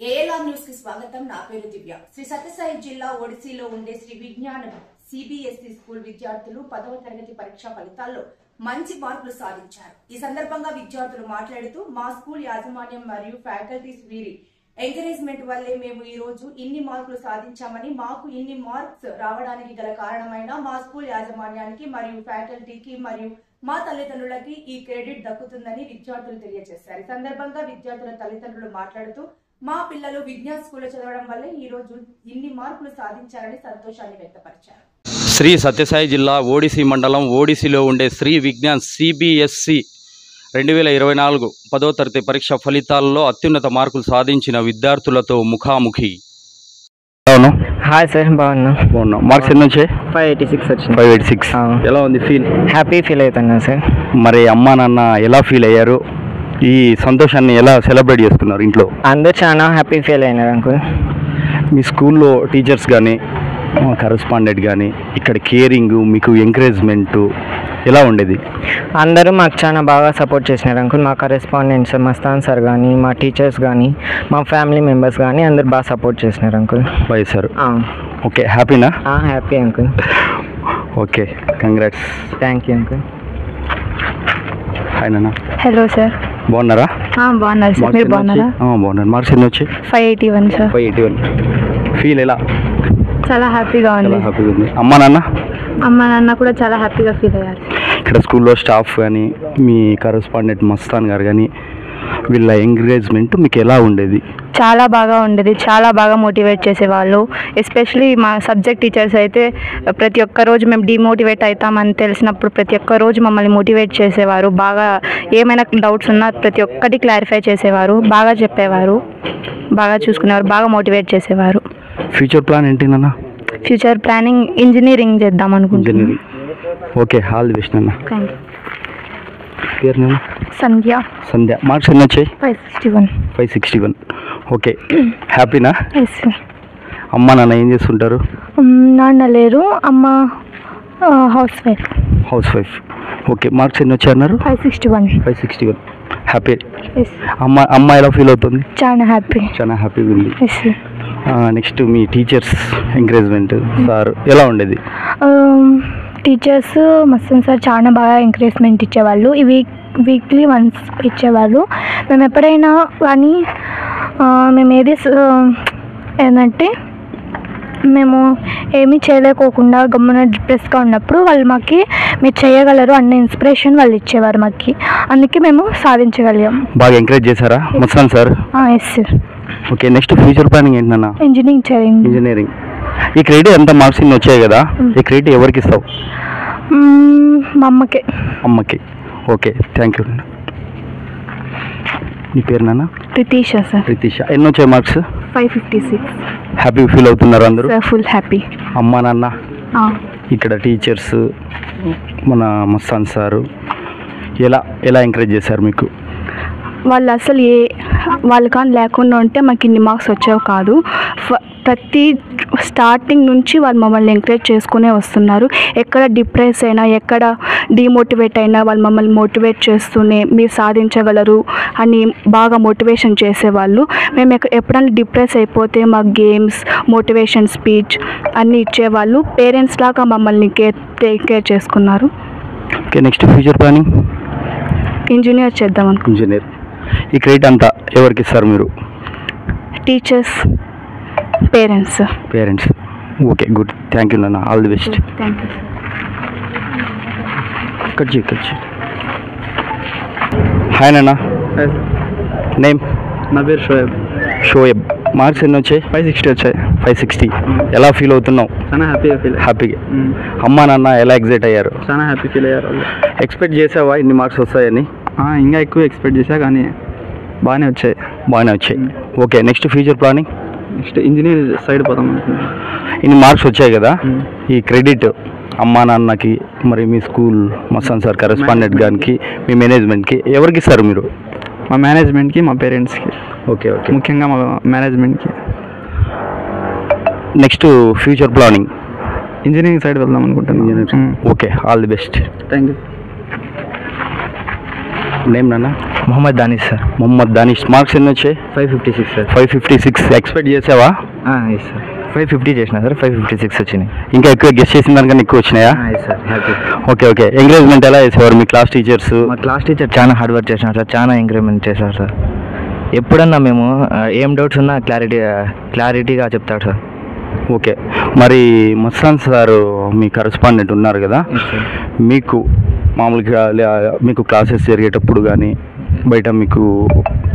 ALR news కి స్వాగతం. నా పేరు దివ్య. శ్రీ సత్యసాయి జిల్లా ఒడిశీలో ఉండే శ్రీ విజ్ఞానం సిబిఎస్ఈ స్కూల్ విద్యార్థులు 10వ తరగతి పరీక్షా ఫలితాల్లో మంచి మార్కులు సాధించారు. ఈ సందర్భంగా విద్యార్థులు మాట్లాడుతూ మా స్కూల్ యాజమాన్యం మరియు ఫ్యాకల్టీస్ వీరి ఎంకరేజ్మెంట్ వల్లే మేము ఈ రోజు ఇన్ని మార్కులు సాధించామని, మాకు ఇన్ని మార్క్స్ రావడానికి గల కారణమైన మా స్కూల్ యాజమాన్యానికి మరియు ఫ్యాకల్టీకి మరియు మా తల్లిదండ్రులకి ఈ క్రెడిట్ దక్కుతుందని విద్యార్థులు తెలియజేశారు. ఈ సందర్భంగా విద్యార్థుల తల్లిదండ్రులు మాట్లాడుతూ మా పిల్లలు విజ్ఞాన్ స్కూల్లో చదవడం వల్ల ఈ రోజు ఇన్ని మార్కులు సాధించారని సంతోషాన్ని వ్యక్తపరిచారు. శ్రీ సత్యసాయి జిల్లా ఓడిసి మండలం ఓడిసిలో ఉండే శ్రీ విజ్ఞాన్ సిబిఎస్ఈ 2024 10వ తరగతి పరీక్ష ఫలితాల్లో అత్యున్నత మార్కులు సాధించిన విద్యార్థులతో ముఖాముఖి. అవును. హాయ్ సార్, బాగున్నా. మార్క్స్ ఎన్ని వచ్చాయి? 586 వచ్చింది. 586. ఎలా ఉంది ఫీల్? హ్యాపీ ఫీల్ అవుతున్నా సార్. మరి అమ్మా నాన్న ఎలా ఫీల్ అయ్యారు? ఈ సంతోషాన్ని ఎలా సెలబ్రేట్ చేసుకున్నారు ఇంట్లో? అందరూ చాలా హ్యాపీ ఫీల్ అయినారు అంకుల్. మీ స్కూల్లో టీచర్స్ కానీ కరెస్పాండెంట్ కానీ ఇక్కడ కేరింగ్, మీకు ఎంకరేజ్మెంటు ఎలా ఉండేది? అందరూ మాకు చాలా బాగా సపోర్ట్ చేసినారు అంకుల్. మా కరెస్పాండెంట్స్ మస్తాన్ సార్ కానీ, మా టీచర్స్ కానీ, మా ఫ్యామిలీ మెంబర్స్ కానీ అందరూ బాగా సపోర్ట్ చేసినారు అంకుల్. Bye sir. ఓకే, హ్యాపీనా? Happy uncle. Okay, congrats. Thank you uncle. Hi నాన్న. Hello sir. బాగున్నారా? బాగున్నారు సార్, మీరు బాగున్నారా? బాగున్నాను. మార్క్స్ ఎన్ని వచ్చాయి? 581 సార్. 581. ఫీల్ ఎలా? చాలా హ్యాపీగా ఉంది. హ్యాపీగా ఉంది. అమ్మా నాన్న? అమ్మ నాన్న కూడా చాలా హ్యాపీగా ఫీల్ అయ్యారు. ఇక్కడ స్కూల్లో స్టాఫ్ కానీ, మీ కరెస్పాండెంట్ మస్తాన్ గారు కానీ, వీళ్ళ ఎంకరేజ్మెంట్ మీకు ఎలా ఉండేది? చాలా బాగా ఉండేది. చాలా బాగా మోటివేట్ చేసేవాళ్ళు. ఎస్పెషలీ మా సబ్జెక్ట్ టీచర్స్ అయితే ప్రతి ఒక్క రోజు మేము డిమోటివేట్ అవుతామని తెలిసినప్పుడు ప్రతి ఒక్క రోజు మమ్మల్ని మోటివేట్ చేసేవారు. బాగా ఏమైనా డౌట్స్ ఉన్నా ప్రతి ఒక్కటి క్లారిఫై చేసేవారు. బాగా చెప్పేవారు, బాగా చూసుకునేవారు, బాగా మోటివేట్ చేసేవారు. ఫ్యూచర్ ప్లాన్ ఏంటి నాన్న? ఫ్యూచర్ ప్లానింగ్ ఇంజనీరింగ్ చేద్దాం అనుకుంటున్నాను. ఓకే, ఆల్ ది బెస్ట్ నాన్న. Thank you. పేరు నాన్న? సంధ్య. సంధ్య. మార్క్స్ ఎన్ని వచ్చాయి? 561. 561. ఓకే, హ్యాపీనా? Yes sir. అమ్మ నాన్న ఏం చేస్తుంటారు? నాన్న లేరు, అమ్మ house wife. House wife. Okay, marks ఎన్ని వచ్చాయి అన్నారు? 561. 561. హ్యాపీ. ఎస్. అమ్మ ఎలా ఫీల్ అవుతుంది? చాలా హ్యాపీ. చాలా హ్యాపీగా ఉంది. ఎస్. నెక్స్ట్ మీ టీచర్స్ ఎంకరేజ్మెంట్ సార్ ఎలా ఉండేది? టీచర్స్ మస్తన్ సార్ చాలా బాగా ఎంకరేజ్మెంట్ ఇచ్చేవాళ్ళు. వీక్లీ వన్స్ ఇచ్చేవాళ్ళు. మేము ఎప్పుడైనా కానీ మేము ఏది ఏంటంటే మేము ఏమీ చేయలేకోకుండా గమ్మున డిప్రెస్గా ఉన్నప్పుడు వాళ్ళు మాకు మీరు చేయగలరు అన్న ఇన్స్పిరేషన్ వాళ్ళు ఇచ్చేవారు మాకు. అందుకే మేము సాధించగలిగాం. బాగా ఎంకరేజ్ చేశారా Mastan sir? Yes sir. Okay, next future planning ఏంటన్నా? ఇంజనీరింగ్. ఈ క్రెడిట్ ఎంత మార్క్స్ ఇన్ని వచ్చాయి కదా, ఈ క్రెడిట్ ఎవరికి ఇస్తావు? మా అమ్మకి. అమ్మకి. Okay, thank you. నీ పేరు నాన్న? ప్రితీష సార్. ప్రితీష. ఎన్ని వచ్చాయి మార్క్స్? 556. హ్యాపీ ఫీల్ అవుతున్నారు అందరూ? Full happy. అమ్మ నాన్న, ఇక్కడ టీచర్స్, మన మస్తాన్ సారు ఎలా ఎంకరేజ్ చేశారు మీకు? వాళ్ళు అసలు వాళ్ళు కానీ లేకుండా ఉంటే మాకు ఇన్ని మార్క్స్ వచ్చేవి కాదు. ప్రతి స్టార్టింగ్ నుంచి వాళ్ళు మమ్మల్ని ఎంకరేజ్ చేసుకునే వస్తున్నారు. ఎక్కడ డిప్రెస్ అయినా, ఎక్కడ డిమోటివేట్ అయినా వాళ్ళు మమ్మల్ని మోటివేట్ చేస్తూనే మీరు సాధించగలరు అని బాగా మోటివేషన్ చేసేవాళ్ళు. మేము ఎప్పుడైనా డిప్రెస్ అయిపోతే మాకు గేమ్స్, మోటివేషన్ స్పీచ్ అన్నీ ఇచ్చేవాళ్ళు. పేరెంట్స్ లాగా మమ్మల్ని టేక్ కేర్ చేసుకున్నారు. Okay, next future planning? Engineer చేద్దాం అనుకో. ఇంజనీర్. ఈ క్రెడిట్ అంతా ఎవరికి ఇస్తారు మీరు? Teachers, parents. Okay, good. Thank you నాన్న. All the best. Thank you. కచ్చి. హాయ్ నాన్న. నేమ్? నా పేరు షోయబ్. మార్క్స్ ఎన్ని వచ్చాయి? 560 వచ్చాయి. 560. ఎలా ఫీల్ అవుతున్నావు? చాలా హ్యాపీగా. అమ్మా నాన్న ఎలా ఎగ్జైట్ అయ్యారు? చాలా హ్యాపీ ఫీల్ అయ్యారు. ఎక్స్పెక్ట్ చేసావా ఇన్ని మార్క్స్ వస్తాయని? ఇంకా ఎక్కువ ఎక్స్పెక్ట్ చేశా, కానీ బాగానే వచ్చాయి. Okay, next future planning? Next engineer side పోదాం అనుకుంటున్నాను. ఇన్ని మార్క్స్ వచ్చాయి కదా, ఈ క్రెడిట్ అమ్మా నాన్నకి, మరి మీ స్కూల్ మస్తాన్ సార్, కరెస్పాండెంట్ గారికి, మీ మేనేజ్మెంట్కి ఎవరికి ఇస్తారు మీరు? మా మేనేజ్మెంట్కి, మా పేరెంట్స్కి. ఓకే, ముఖ్యంగా మా మేనేజ్మెంట్కి. Next future planning? Engineering side వెళ్దాం అనుకుంటున్నాను. Okay, all the best. Thank you. Name నాన్న? మొహమ్మద్ దానిష్ సార్. మొహమ్మద్ దానిష్. మార్క్స్ ఎన్ని వచ్చాయి? 556 సార్. 556. ఎక్స్పెక్ట్ చేసావా? Yes sir. 550 చేసిన సార్, 556 వచ్చినాయి. ఇంకా ఎక్కువ గెస్ చేసిన దానికన్నా ఎక్కువ వచ్చినాయా? Yes sir, happy. Okay. Encouragement ఎలా చేసేవారు మీ క్లాస్ టీచర్స్? మా క్లాస్ టీచర్ చాలా హార్డ్ వర్క్ చేసినారు సార్, చాలా ఎంకరేజ్మెంట్ చేశారు సార్. ఎప్పుడన్నా మేము ఏం డౌట్స్ ఉన్నా క్లారిటీగా చెప్తాడు సార్. ఓకే. మరి మస్తాన్ సార్ మీ కరెస్పాండెంట్ ఉన్నారు కదా, మీకు మామూలుగా మీకు క్లాసెస్ జరిగేటప్పుడు కానీ బయట మీకు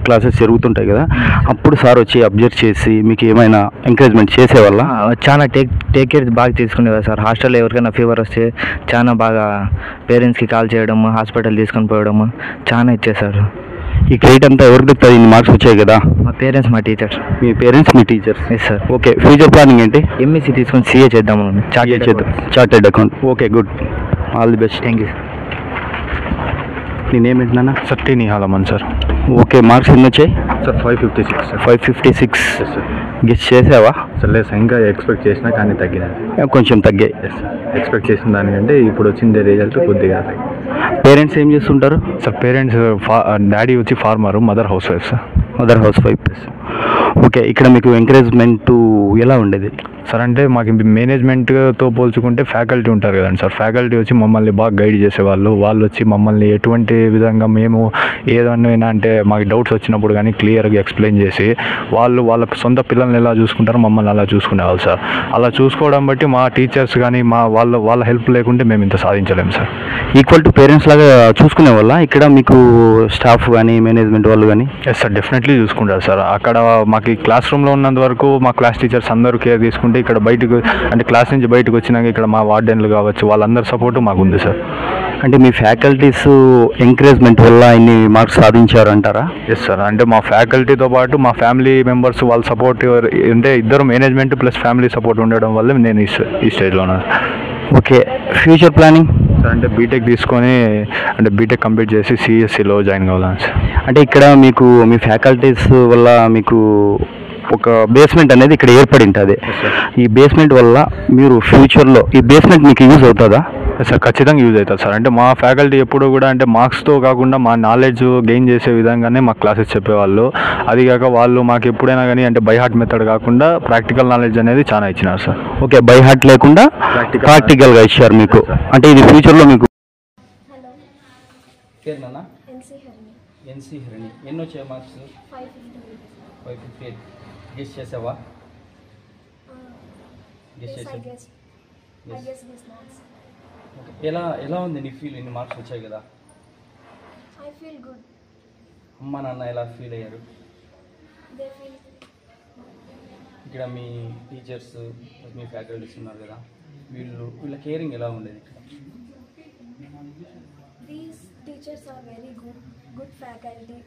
క్లాసెస్ జరుగుతుంటాయి కదా, అప్పుడు సార్ వచ్చి అబ్జర్వ్ చేసి మీకు ఏమైనా ఎంకరేజ్మెంట్ చేసేవాళ్ళ? చాలా టేక్ కేర్ బాగా తీసుకునేవారు సార్. హాస్టల్లో ఎవరికైనా ఫీవర్ వస్తే చాలా బాగా పేరెంట్స్కి కాల్ చేయడము, హాస్పిటల్ తీసుకొని పోవడము చాలా ఇచ్చేసారు. ఈ క్రెడిట్ అంతా ఎవరికి దొరుకుతుంది? ఇన్ని మార్క్స్ వచ్చాయి కదా. మా పేరెంట్స్, మా టీచర్స్. మీ పేరెంట్స్, మీ teachers. Yes sir. Okay. Future planning ఏంటి? ఎంఎస్సీ తీసుకొని CA చేద్దాము. Chartered account. Okay, good. All the best. Thank you. నీ నేమ్ ఏంటన్నా? సత్య నిహాలమన్ సార్. ఓకే. మార్క్స్ ఎన్ని వచ్చాయి? Sir 556 sir. 556. Yes sir. Guess చేసావా? సార్ లేదు సార్, ఇంకా ఎక్స్పెక్ట్ చేసినా కానీ తగ్గినాయి. కొంచెం తగ్గాయి. Yes sir. ఎక్స్పెక్ట్ చేసిన దానికంటే ఇప్పుడు వచ్చింది రిజల్ట్ కొద్దిగా. పేరెంట్స్ ఏం చేస్తుంటారు? సార్ పేరెంట్స్ డాడీ వచ్చి farmer, mother house wife sir. Mother house wife. Okay. ఇక్కడ మీకు ఎంకరేజ్మెంట్ ఎలా ఉండేది సార్? అంటే మాకు మేనేజ్మెంట్తో పోల్చుకుంటే ఫ్యాకల్టీ ఉంటారు కదండి సార్. ఫ్యాకల్టీ వచ్చి మమ్మల్ని బాగా గైడ్ చేసేవాళ్ళు. వాళ్ళు వచ్చి మమ్మల్ని ఎటువంటి విధంగా మేము ఏదైనా అంటే మాకు డౌట్స్ వచ్చినప్పుడు కానీ క్లియర్గా ఎక్స్ప్లెయిన్ చేసి వాళ్ళు వాళ్ళ సొంత పిల్లల్ని ఎలా చూసుకుంటారో మమ్మల్ని అలా చూసుకునేవాళ్ళు సార్. అలా చూసుకోవడం బట్టి మా టీచర్స్ కానీ వాళ్ళ హెల్ప్ లేకుంటే మేము ఇంత సాధించలేము సార్. ఈక్వల్ టు పేరెంట్స్ లాగా చూసుకునే వాళ్ళ ఇక్కడ మీకు స్టాఫ్ కానీ మేనేజ్మెంట్ వాళ్ళు కానీ? ఎస్ సార్, డెఫినెట్లీ చూసుకుంటారు సార్. అక్కడ మాకు క్లాస్ రూమ్లో ఉన్నంత వరకు మా క్లాస్ టీచర్స్ అందరూ కేర్ తీసుకుంటే, ఇక్కడ బయటకు అంటే క్లాస్ నుంచి బయటకు వచ్చినాక ఇక్కడ మా వార్డెన్లు కావచ్చు వాళ్ళందరి సపోర్టు మాకు ఉంది సార్. అంటే మీ ఫ్యాకల్టీస్ ఎంకరేజ్మెంట్ వల్ల ఇన్ని మార్క్స్ సాధించారంటారా? Yes sir. అంటే మా ఫ్యాకల్టీతో పాటు మా ఫ్యామిలీ మెంబర్స్ వాళ్ళ సపోర్ట్ అంటే ఇద్దరు మేనేజ్మెంట్ ప్లస్ ఫ్యామిలీ సపోర్ట్ ఉండడం వల్ల నేను ఈ స్టేజ్లో ఉన్నాను. ఓకే. ఫ్యూచర్ ప్లానింగ్ సార్ అంటే బీటెక్ తీసుకొని అంటే బీటెక్ కంప్లీట్ చేసి CSCలో జాయిన్ కావాలని సార్. అంటే ఇక్కడ మీకు మీ ఫ్యాకల్టీస్ వల్ల మీకు ఒక బేస్మెంట్ అనేది ఇక్కడ ఏర్పడి ఉంటుంది. ఈ బేస్మెంట్ వల్ల మీరు ఫ్యూచర్లో ఈ బేస్మెంట్ మీకు యూజ్ అవుతుందా? సార్ ఖచ్చితంగా యూజ్ అవుతుంది సార్. అంటే మా ఫ్యాకల్టీ ఎప్పుడు కూడా అంటే మార్క్స్తో కాకుండా మా నాలెడ్జ్ గెయిన్ చేసే విధంగానే మాకు క్లాసెస్ చెప్పేవాళ్ళు. అది కాక వాళ్ళు మాకు ఎప్పుడైనా కానీ అంటే బై హార్ట్ మెథడ్ కాకుండా ప్రాక్టికల్ నాలెడ్జ్ అనేది చాలా ఇచ్చినారు సార్. ఓకే. బై హార్ట్ లేకుండా ప్రాక్టికల్గా ఇచ్చారు మీకు. అంటే ఇది ఫ్యూచర్లో మీకు NC హరిణి ఎన్ని వచ్చాయి మార్క్స్? 558. గెస్ చేసావా? ఎలా ఉంది నీ ఫీల్? ఇన్ని మార్క్స్ వచ్చాయి కదా. అమ్మ నాన్న ఎలా ఫీల్ అయ్యారు? ఇక్కడ మీ టీచర్స్, మీ ఫ్యాకల్టీస్ ఉన్నారు కదా, వీళ్ళ కేరింగ్ ఎలా ఉండేది ఇక్కడ? These teachers are very good faculty.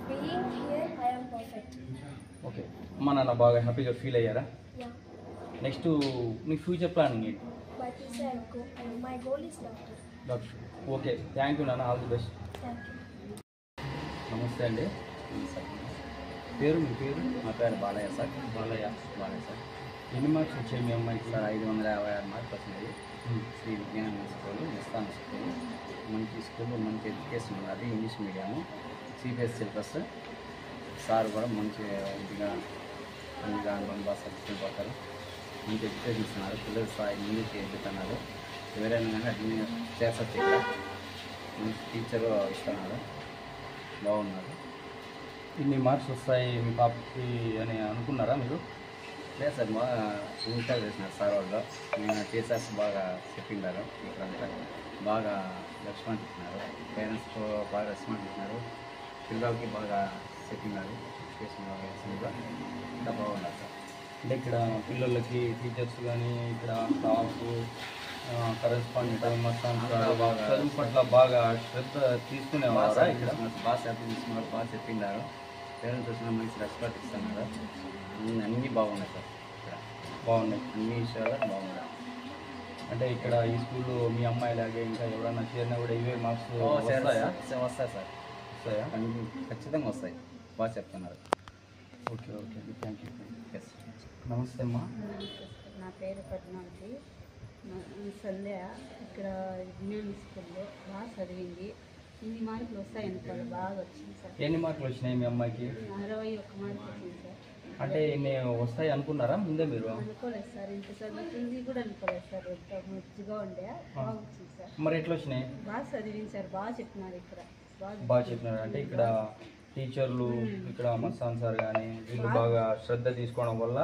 Being here, I am perfect. Okay. అమ్మ నాన్న బాగా హ్యాపీగా ఫీల్ అయ్యారా? Yeah. నెక్స్ట్ మీ ఫ్యూచర్ ప్లానింగ్ ఏంటి? But this I go. My goal is doctor. Doctor. Okay. Thank you నాన్న. All the best. Thank you. నమస్తే అండి. మీ పేరు? మా పేరు బాలయ్య సార్. బాలయ్య సార్. ఎన్ని మార్క్స్ వచ్చాయి మీ అమ్మాయికి? సార్ 556 మార్క్స్ వచ్చినాయి. శ్రీ విజ్ఞాన స్కూల్, నిస్తాన్ స్కూల్, మంచి స్కూల్, మంచి ఎడ్యుకేషన్ ఉన్నది. English medium, CBSE syllabus. Sir కూడా మంచి ఇదిగా అన్ని దాంట్లో బాగా సక్సెస్ఫుల్ పోతారు. మంచి ఎడ్యుకేషన్ ఇస్తున్నారు. పిల్లలు ఇంగ్లీష్ ఎదుగుతున్నారు. ఎవరైనా కానీ అన్ని చేస్తారు. ఇక్కడ మంచి టీచరు ఇస్తున్నారు. బాగున్నారు. ఇన్ని మార్క్స్ వస్తాయి మీ పాపకి అని అనుకున్నారా మీరు? లేదు సార్, మా ఇన్స్టాల్ చేసినారు సార్ వాళ్ళు. నేను టీచర్స్ బాగా చెప్పిండారు. ఇక్కడంతా బాగా రెస్పాన్స్ ఇచ్చినారు. పేరెంట్స్తో బాగా రెస్పాన్స్ ఇచ్చినారు. పిల్లలకి బాగా చెప్పినారు. ఎడ్యుకేషన్ కూడా ఇంకా బాగున్నారు సార్. అంటే ఇక్కడ పిల్లలకి టీచర్స్ కానీ ఇక్కడ స్టాఫ్ కరెస్పాండెంట్ చదువు పట్ల బాగా శ్రద్ధ తీసుకునేవారా? ఇక్కడ బాగా శ్రద్ధ తీసుకున్నారు. బాగా చెప్పిండారు. పేరెంట్స్ వచ్చిన మంచి రెస్పాన్స్ ఇస్తున్నారు. అన్నీ బాగున్నాయి సార్. ఇక్కడ బాగున్నాయి. అన్ని విషయాలు బాగున్నాయి. అంటే ఇక్కడ ఈ స్కూల్లో మీ అమ్మాయి లాగే ఇంకా ఎవరైనా చేరినా కూడా ఇవే మార్క్స్ వస్తాయా? వస్తాయి సార్. వస్తాయా? ఖచ్చితంగా వస్తాయి. బాగా చెప్తున్నారు. ఓకే. Thank you. ఎస్. నమస్తే అమ్మా. నా పేరు పద్మావతి. సంధ్య ఇక్కడ విజ్ఞాన స్కూల్లో బాగా చదివింది. ఇన్ని మార్కులు వస్తాయి అనుకోవాలి, బాగా వచ్చింది సార్. ఎన్ని మార్కులు వచ్చినాయి మీ అమ్మాయికి? 61 మార్కులు వచ్చింది సార్. అంటే ఇన్ని వస్తాయి అనుకున్నారా ముందే మీరు? అనుకోలేదు సార్, ఇంత చదువుతుంది కూడా అనుకోలేదు సార్. ఎంత మంచిగా ఉండే, బాగా వచ్చింది సార్. మరి ఎట్లా వచ్చినాయి? బాగా చదివింది సార్, బాగా చెప్పినారు ఇక్కడ, బాగా చెప్పినారు. అంటే ఇక్కడ టీచర్లు, ఇక్కడ మస్తాన్ సార్ కానీ వీళ్ళు బాగా శ్రద్ధ తీసుకోవడం వల్ల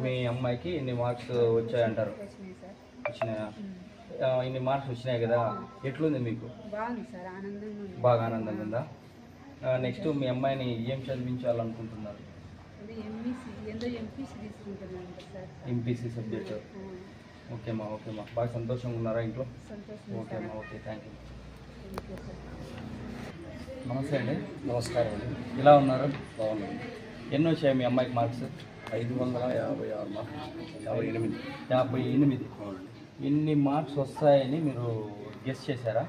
మీ అమ్మాయికి ఇన్ని మార్క్స్ వచ్చాయంటారు. వచ్చినాయి సార్. వచ్చినాయా? ఇన్ని మార్క్స్ వచ్చినాయి కదా, ఎట్లుంది మీకు? బాగుంది సార్, ఆనందంగా ఉంది. బాగా ఆనందంగా ఉందా? నెక్స్ట్ మీ అమ్మాయిని ఏం చదివించాలనుకుంటున్నారు? అది ఎంపీసీ తీసుకుంటున్నాను సార్. MPC subject. ఓకేమ్మా, ఓకేమ్మా. బాగా సంతోషంగా ఉన్నారా ఇంట్లో? సంతోషం. ఓకేమ్మా, okay, thank you. Thank you sir. నమస్తే అండి. నమస్కారం అండి. ఎలా ఉన్నారు? బాగున్నాను. ఎన్ని వచ్చాయి మీ అమ్మాయికి మార్క్స్? 556 మార్కులు. 58. 58. అవునండి. ఇన్ని మార్క్స్ వస్తాయని మీరు గెస్ చేశారా?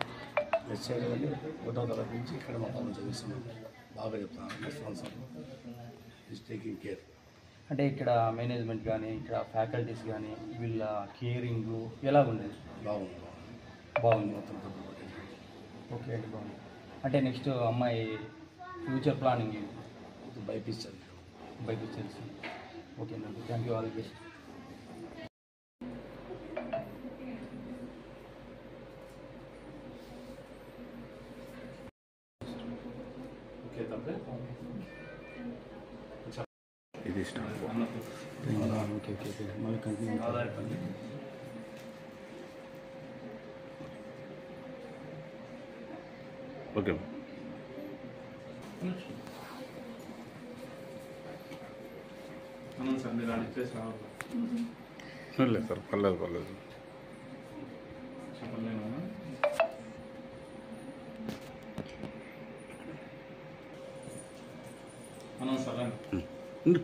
గెస్ చేయలేదండి. 1వ తరగతి నుంచి ఇక్కడ మా పాపం చదివిస్తున్నాం. బాగా చెప్తున్నాను. Mastan sir is taking care. అంటే ఇక్కడ మేనేజ్మెంట్ కానీ, ఇక్కడ ఫ్యాకల్టీస్ కానీ వీళ్ళ కేరింగ్ ఎలా ఉండేది? బాగుంది. బాగుంది. మొత్తం డబ్బులు ఓకే అండి, బాగుంది. అంటే నెక్స్ట్ అమ్మాయి ఫ్యూచర్ ప్లానింగ్ ఏంటి? బైపీసీ చదివాం. బైక్ తెలుసు. ఓకేనండి, thank you, all the best. ఇది ఇష్టం. ఓకే ఓకే ఓకే, మళ్ళీ కంటిన్యూ. ఓకే. లేదు సార్, పర్లేదు. మీరు